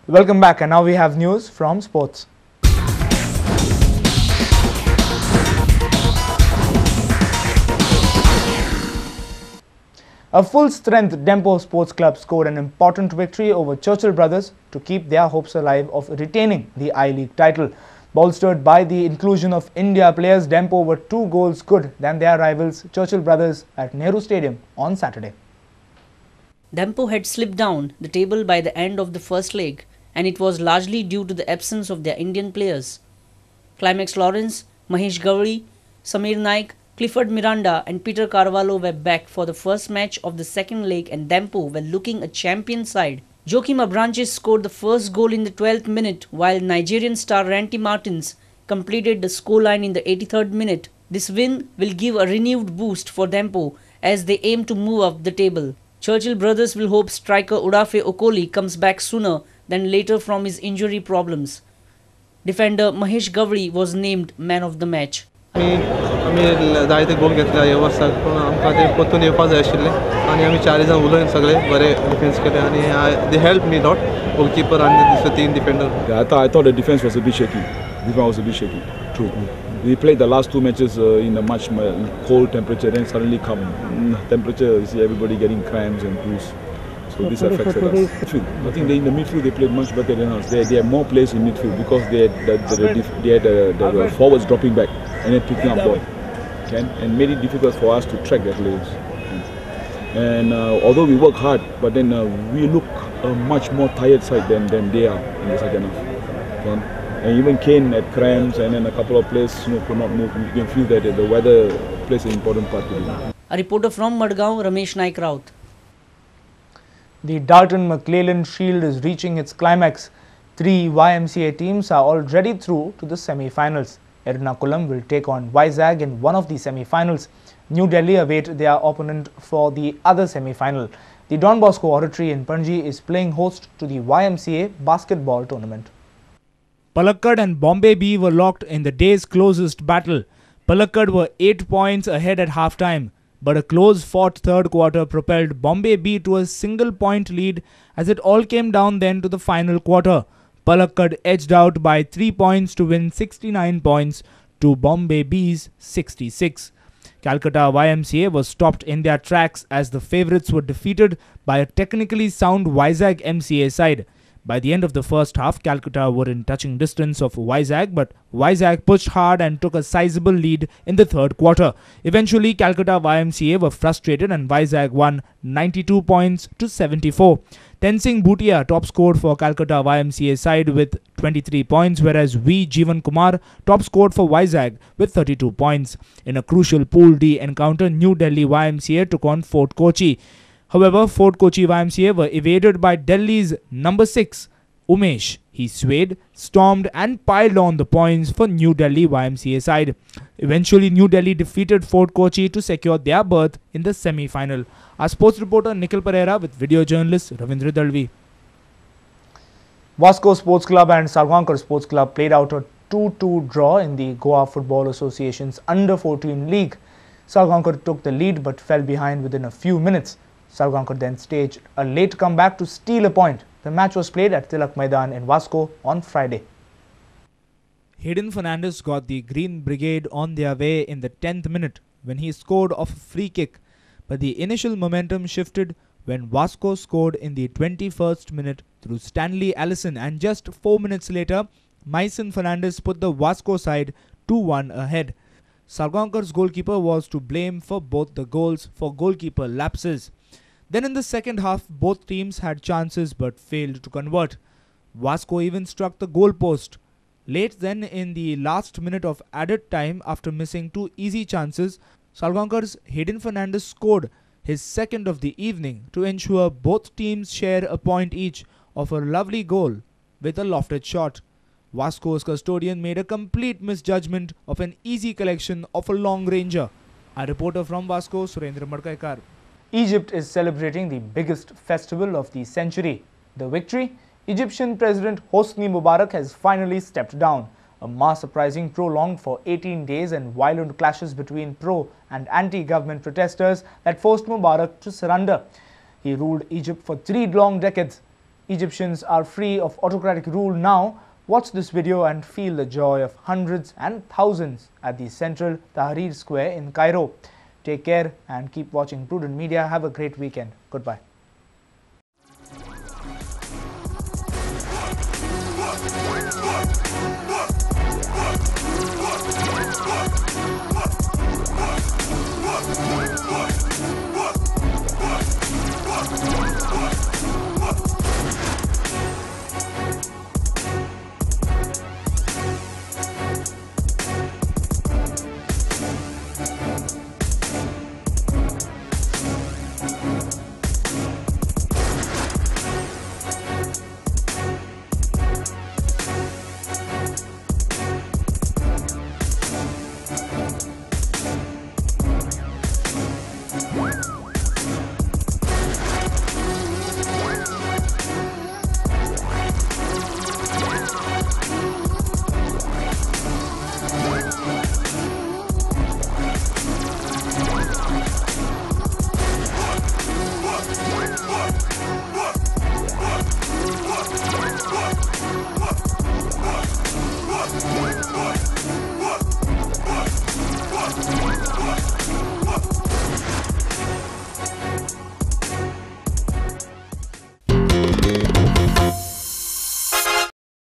Welcome back, and now we have news from sports. A full-strength Dempo Sports Club scored an important victory over Churchill Brothers to keep their hopes alive of retaining the I-League title. Bolstered by the inclusion of India players, Dempo were 2 goals good than their rivals Churchill Brothers at Nehru Stadium on Saturday. Dempo had slipped down the table by the end of the first leg, and it was largely due to the absence of their Indian players. Climax Lawrence, Mahesh Gowri, Samir Naik, Clifford Miranda and Peter Carvalho were back for the first match of the second leg, and Dempo were looking a champion side. Joaquim Abranches scored the first goal in the 12th minute, while Nigerian star Ranty Martins completed the scoreline in the 83rd minute. This win will give a renewed boost for Dempo as they aim to move up the table. Churchill Brothers will hope striker Udafe Okoli comes back sooner than later from his injury problems. Defender Mahesh Gowri was named man of the match. आम्ही जायते गोल घेतले ह्या वर्साक, पूण आमकां ते परतून येवपा जाय आशिल्लें आनी आमी 4 जाण उलयन सगळे बरे डिफेन्स केले आनी they help me lot, goalkeeper आनी दुसरे 3 defender. I thought the defense was a bit shaky. Defense was a bit shaky. True. We played the last 2 matches in a much cold temperature, then suddenly come temperature, you see everybody getting cramps and blues. So this affected us. I think in the midfield they played much better than us. They had more players in midfield because they had the forwards dropping back and then picking up ball, and made it difficult for us to track their players. And although we work hard, but then we look a much more tired side than they are in the second half. And even Kane had cramps, and then a couple of players could not move. You can feel that the weather plays an important part to it. A reporter from Madgaon, Ramesh Naik Raut. The Dalton McClellan Shield is reaching its climax. 3 YMCA teams are already through to the semi-finals. Ernakulam will take on Vizag in one of the semi-finals. New Delhi await their opponent for the other semi-final. The Don Bosco Oratory in Panji is playing host to the YMCA basketball tournament. Palakkad and Bombay B were locked in the day's closest battle. Palakkad were 8 points ahead at half-time, but a close-fought third quarter propelled Bombay B to a single-point lead as it all came down then to the final quarter. Palakkad edged out by 3 points to win 69 points to Bombay B's 66. Calcutta YMCA was stopped in their tracks as the favourites were defeated by a technically sound Vizag MCA side. By the end of the first half, Calcutta were in touching distance of Vizag, but Vizag pushed hard and took a sizable lead in the third quarter. Eventually, Calcutta YMCA were frustrated and Vizag won 92 points to 74. Tensing Bhutia top scored for Calcutta YMCA side with 23 points, whereas V. Jeevan Kumar top scored for Vizag with 32 points. In a crucial Pool D encounter, New Delhi YMCA took on Fort Kochi. However, Fort Kochi YMCA were evaded by Delhi's number 6, Umesh. He swayed, stormed and piled on the points for New Delhi YMCA side. Eventually, New Delhi defeated Fort Kochi to secure their berth in the semi-final. Our sports reporter Nikhil Pereira with video journalist Ravindra Dalvi. Vasco Sports Club and Salgaonkar Sports Club played out a 2-2 draw in the Goa Football Association's Under-14 League. Salgaonkar took the lead but fell behind within a few minutes. Salgaonkar then staged a late comeback to steal a point. The match was played at Tilak Maidan in Vasco on Friday. Hayden Fernandez got the Green Brigade on their way in the 10th minute when he scored off a free kick, but the initial momentum shifted when Vasco scored in the 21st minute through Stanley Allison, and just 4 minutes later, Mason Fernandez put the Vasco side 2-1 ahead. Salgaonkar's goalkeeper was to blame for both the goals for goalkeeper lapses. Then in the second half, both teams had chances but failed to convert. Vasco even struck the goal post. Late then in the last minute of added time, after missing 2 easy chances, Salgaonkar's Hayden Fernandez scored his second of the evening to ensure both teams share a point each of a lovely goal with a lofted shot. Vasco's custodian made a complete misjudgment of an easy collection of a long ranger. A reporter from Vasco, Surendra Madkaikar. Egypt is celebrating the biggest festival of the century. The victory? Egyptian President Hosni Mubarak has finally stepped down. A mass uprising prolonged for 18 days and violent clashes between pro and anti-government protesters that forced Mubarak to surrender. He ruled Egypt for 3 long decades. Egyptians are free of autocratic rule now. Watch this video and feel the joy of hundreds and thousands at the central Tahrir Square in Cairo. Take care and keep watching Prudent Media. Have a great weekend. Goodbye.